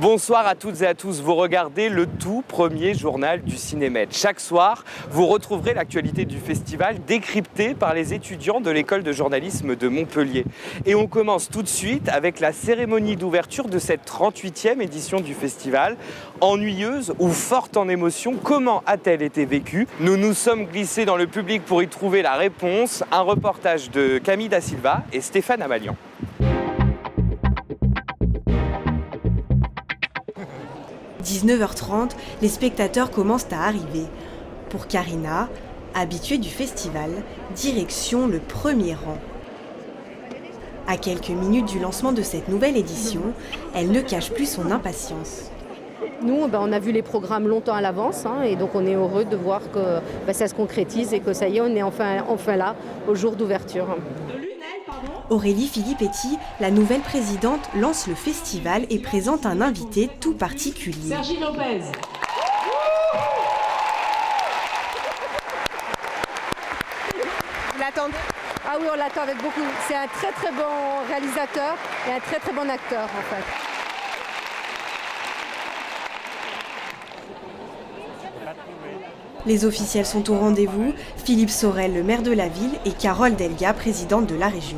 Bonsoir à toutes et à tous, vous regardez le tout premier journal du Cinémed. Chaque soir, vous retrouverez l'actualité du festival décryptée par les étudiants de l'école de journalisme de Montpellier. Et on commence tout de suite avec la cérémonie d'ouverture de cette 38e édition du festival. Ennuyeuse ou forte en émotion, comment a-t-elle été vécue? Nous nous sommes glissés dans le public pour y trouver la réponse. Un reportage de Camille Da Silva et Stéphane Amalian. 19h30, les spectateurs commencent à arriver. Pour Karina, habituée du festival, direction le premier rang. À quelques minutes du lancement de cette nouvelle édition, elle ne cache plus son impatience. Nous, on a vu les programmes longtemps à l'avance et donc on est heureux de voir que ça se concrétise et que ça y est, on est enfin là au jour d'ouverture. Aurélie Filippetti, la nouvelle présidente, lance le festival et présente un invité tout particulier. Sergi Lopez. Vous l'attendez ? Ah oui, on l'attend avec beaucoup. C'est un très très bon réalisateur et un très très bon acteur en fait. Les officiels sont au rendez-vous, Philippe Sorel, le maire de la ville, et Carole Delga, présidente de la région.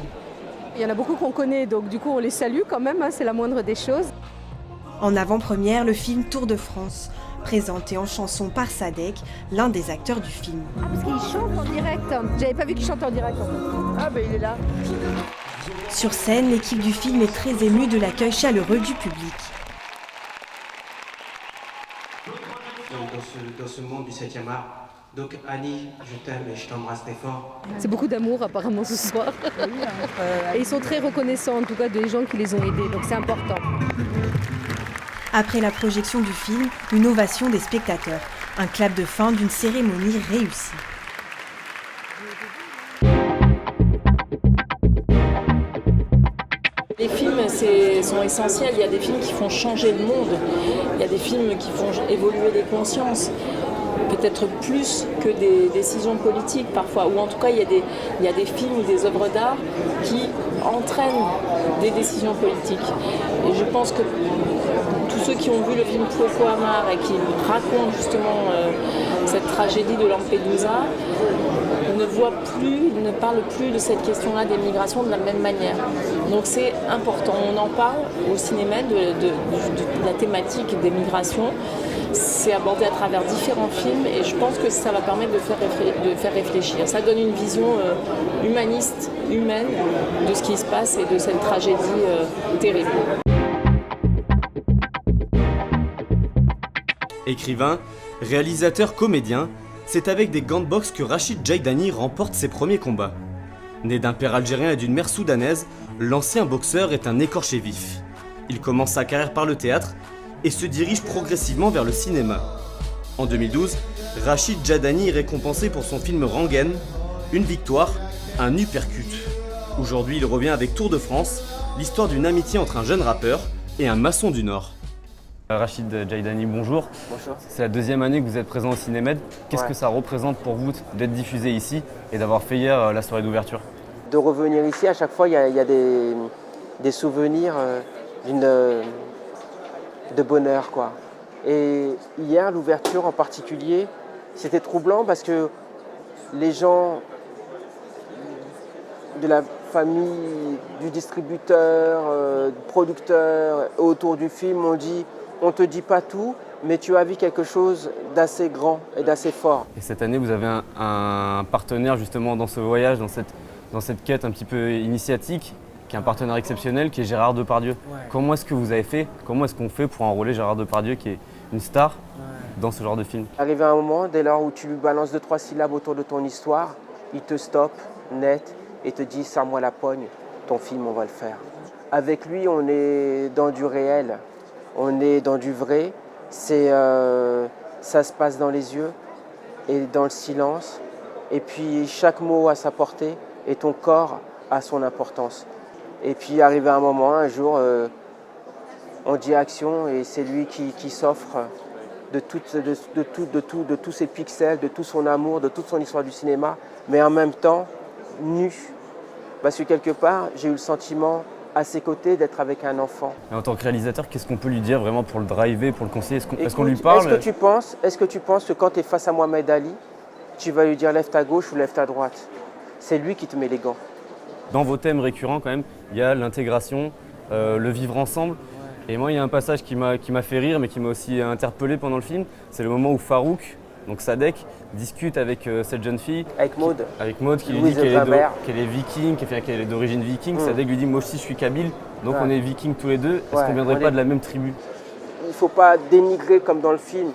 Il y en a beaucoup qu'on connaît, donc du coup on les salue quand même, c'est la moindre des choses. En avant-première, le film Tour de France, présenté en chanson par Sadek, l'un des acteurs du film. Ah, parce qu'il chante en direct. J'avais pas vu qu'il chantait en direct en fait. Ah ben il est là. Sur scène, l'équipe du film est très émue de l'accueil chaleureux du public. Dans ce monde du 7e art. Donc Annie, je t'aime et je t'embrasse très fort. C'est beaucoup d'amour apparemment ce soir. Et ils sont très reconnaissants en tout cas des gens qui les ont aidés, donc c'est important. Après la projection du film, une ovation des spectateurs, un clap de fin d'une cérémonie réussie. Les films sont essentiels, il y a des films qui font changer le monde, il y a des films qui font évoluer les consciences, peut-être plus que des décisions politiques parfois, ou en tout cas il y a des films ou des œuvres d'art qui entraînent des décisions politiques. Et je pense que tous ceux qui ont vu le film Fuoco Amar et qui racontent justement cette tragédie de Lampedusa ne parlent plus de cette question-là des migrations de la même manière. Donc c'est important, on en parle au cinéma de la thématique des migrations. C'est abordé à travers différents films et je pense que ça va permettre de faire réfléchir. Ça donne une vision humaniste, humaine de ce qui se passe et de cette tragédie terrible. Écrivain, réalisateur, comédien, c'est avec des gants de boxe que Rachid Jaidani remporte ses premiers combats. Né d'un père algérien et d'une mère soudanaise, l'ancien boxeur est un écorché vif. Il commence sa carrière par le théâtre et se dirige progressivement vers le cinéma. En 2012, Rachid Jaidani est récompensé pour son film Rangen, une victoire, un uppercut. Aujourd'hui, il revient avec Tour de France, l'histoire d'une amitié entre un jeune rappeur et un maçon du Nord. Rachid Jaidani, bonjour. Bonjour. C'est la deuxième année que vous êtes présent au Cinémed. Qu'est-ce que ça représente pour vous d'être diffusé ici et d'avoir fait hier la soirée d'ouverture? De revenir ici, à chaque fois, il y a des souvenirs de bonheur, quoi. Et hier, l'ouverture en particulier, c'était troublant parce que les gens de la famille, du distributeur, du producteur autour du film ont dit « on ne te dit pas tout, mais tu as vu quelque chose d'assez grand et d'assez fort ». Et cette année, vous avez un partenaire justement dans ce voyage, dans cette quête un petit peu initiatique, qui est un partenaire exceptionnel, qui est Gérard Depardieu. Ouais. Comment est-ce que vous avez fait, comment est-ce qu'on fait pour enrôler Gérard Depardieu, qui est une star dans ce genre de film? Arrivé à un moment, dès lors où tu lui balances 2-3 syllabes autour de ton histoire, il te stoppe net et te dit « serre-moi la pogne, ton film, on va le faire ». Avec lui, on est dans du réel, on est dans du vrai, ça se passe dans les yeux et dans le silence, et puis chaque mot a sa portée et ton corps a son importance. Et puis arrivé à un moment, un jour, on dit action et c'est lui qui s'offre de tous ses pixels, de tout son amour, de toute son histoire du cinéma, mais en même temps nu. Parce que quelque part, j'ai eu le sentiment à ses côtés, d'être avec un enfant. Et en tant que réalisateur, qu'est-ce qu'on peut lui dire vraiment pour le driver, pour le conseiller? Est-ce qu'on lui Écoute, parle? Est-ce que tu penses que quand tu es face à Mohamed Ali, tu vas lui dire lève ta gauche ou lève ta droite? C'est lui qui te met les gants. Dans vos thèmes récurrents, quand même, il y a l'intégration, le vivre ensemble. Et moi, il y a un passage qui m'a fait rire, mais qui m'a aussi interpellé pendant le film. C'est le moment où Farouk, donc Sadek, discute avec cette jeune fille. Avec Maud. Avec Maud, qui lui Louise dit qu'elle Grimbert. est viking, qu'elle est d'origine viking. Sadek lui dit, moi aussi je suis kabyle, donc on est vikings tous les deux. Est-ce qu'on ne viendrait pas de la même tribu? Il ne faut pas dénigrer, comme dans le film,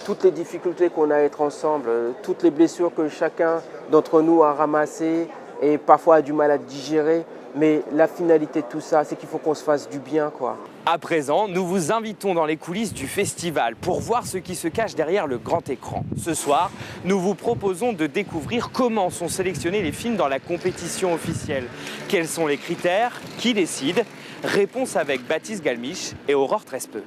toutes les difficultés qu'on a à être ensemble, toutes les blessures que chacun d'entre nous a ramassées et parfois a du mal à digérer. Mais la finalité de tout ça, c'est qu'il faut qu'on se fasse du bien, quoi. À présent, nous vous invitons dans les coulisses du festival pour voir ce qui se cache derrière le grand écran. Ce soir, nous vous proposons de découvrir comment sont sélectionnés les films dans la compétition officielle. Quels sont les critères? Qui décide? Réponse avec Baptiste Galmiche et Aurore Trespeux.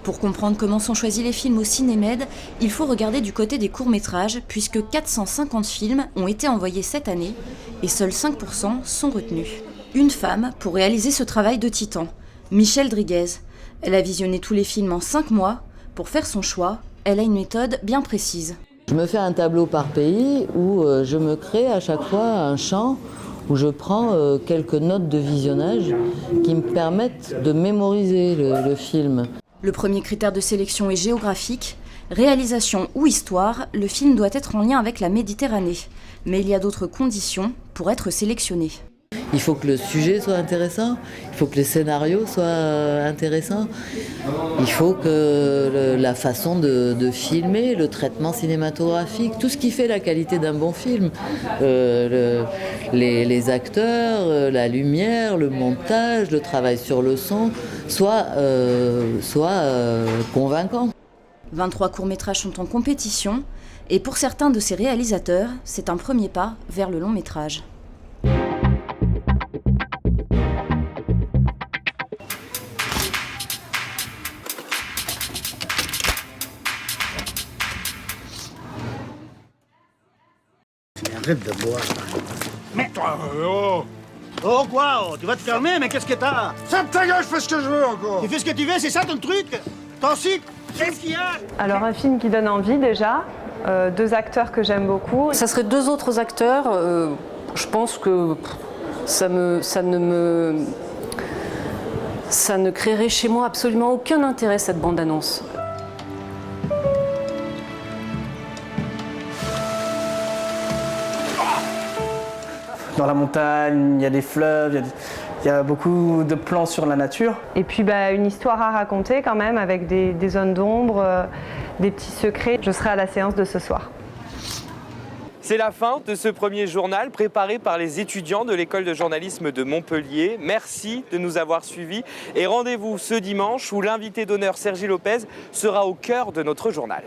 Pour comprendre comment sont choisis les films au Cinémed, il faut regarder du côté des courts-métrages, puisque 450 films ont été envoyés cette année et seuls 5% sont retenus. Une femme pour réaliser ce travail de titan, Michelle Driguez. Elle a visionné tous les films en 5 mois. Pour faire son choix, elle a une méthode bien précise. Je me fais un tableau par pays où je me crée à chaque fois un champ où je prends quelques notes de visionnage qui me permettent de mémoriser le film. Le premier critère de sélection est géographique. Réalisation ou histoire, le film doit être en lien avec la Méditerranée. Mais il y a d'autres conditions pour être sélectionné. Il faut que le sujet soit intéressant, il faut que les scénarios soient intéressants, il faut que la façon de filmer, le traitement cinématographique, tout ce qui fait la qualité d'un bon film, les acteurs, la lumière, le montage, le travail sur le son, soit convaincant. 23 courts-métrages sont en compétition et pour certains de ces réalisateurs, c'est un premier pas vers le long-métrage. Arrête de boire. Mais toi, oh quoi? Tu vas te fermer, mais qu'est-ce que t'as? Ferme ta gueule, je fais ce que je veux encore. Tu fais ce que tu veux, c'est ça ton truc? Ton site? Qu'est-ce qu'il y a? Alors un film qui donne envie déjà, 2 acteurs que j'aime beaucoup. Ça serait 2 autres acteurs, je pense que ça ne créerait chez moi absolument aucun intérêt cette bande-annonce. Dans la montagne, il y a des fleuves, il y a beaucoup de plans sur la nature. Et puis une histoire à raconter quand même avec des zones d'ombre, des petits secrets. Je serai à la séance de ce soir. C'est la fin de ce premier journal préparé par les étudiants de l'école de journalisme de Montpellier. Merci de nous avoir suivis et rendez-vous ce dimanche où l'invité d'honneur Sergi Lopez sera au cœur de notre journal.